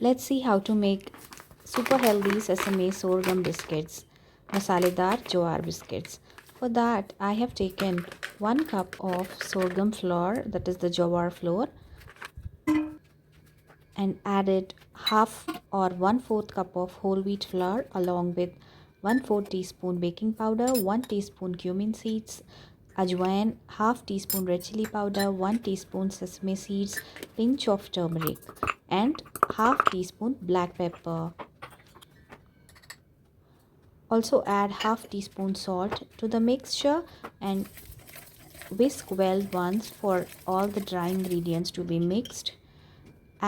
Let's see how to make super healthy sesame sorghum biscuits, masaledar jowar biscuits. For that, I have taken 1 cup of sorghum flour, that is the jowar flour, and added half or 1/4 cup of whole wheat flour along with 1/4 teaspoon baking powder, 1 teaspoon cumin seeds, ajwain, half teaspoon red chili powder, 1 teaspoon sesame seeds, pinch of turmeric, and half teaspoon black pepper. Also add half teaspoon salt to the mixture and whisk well once for all the dry ingredients to be mixed.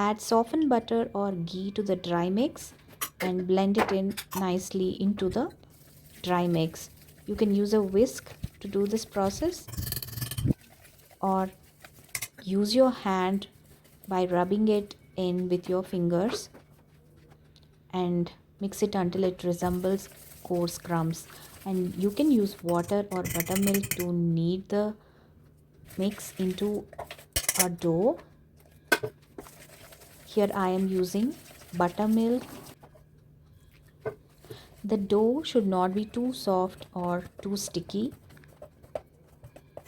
Add softened butter or ghee to the dry mix and blend it in nicely into the dry mix. You can use a whisk to do this process or use your hand by rubbing it in with your fingers and mix it until it resembles coarse crumbs. And you can use water or buttermilk to knead the mix into a dough. Here I am using buttermilk. The dough should not be too soft or too sticky.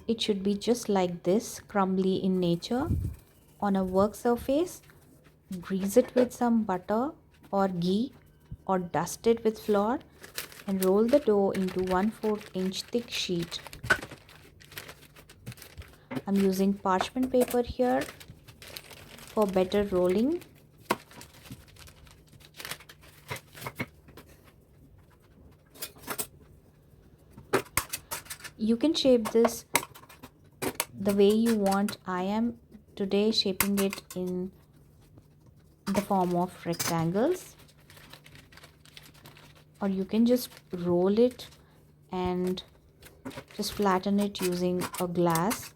It should be just like this, crumbly in nature. On a work surface, grease it with some butter or ghee or dust it with flour and roll the dough into 1/4 inch thick sheet. I'm using parchment paper here for better rolling. You can shape this the way you want. I am today shaping it in the form of rectangles, or you can just roll it and just flatten it using a glass.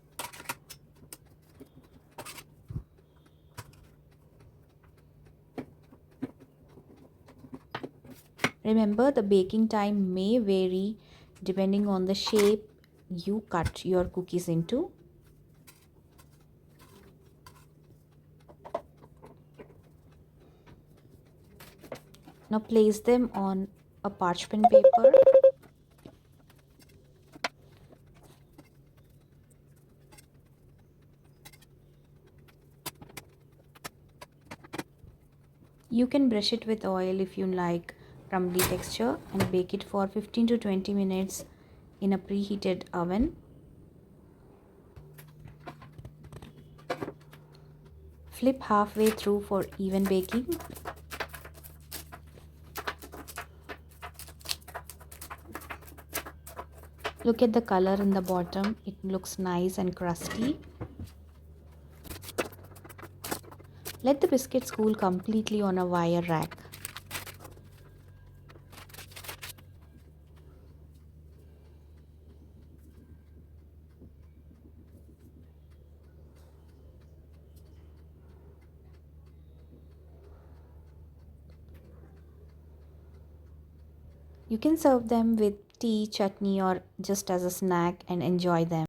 Remember, the baking time may vary depending on the shape you cut your cookies into. Now place them on a parchment paper. You can brush it with oil if you like crumbly texture and bake it for 15 to 20 minutes in a preheated oven. Flip halfway through for even baking. Look at the color in the bottom. It looks nice and crusty. Let the biscuits cool completely on a wire rack. You can serve them with tea, chutney, or just as a snack and enjoy them.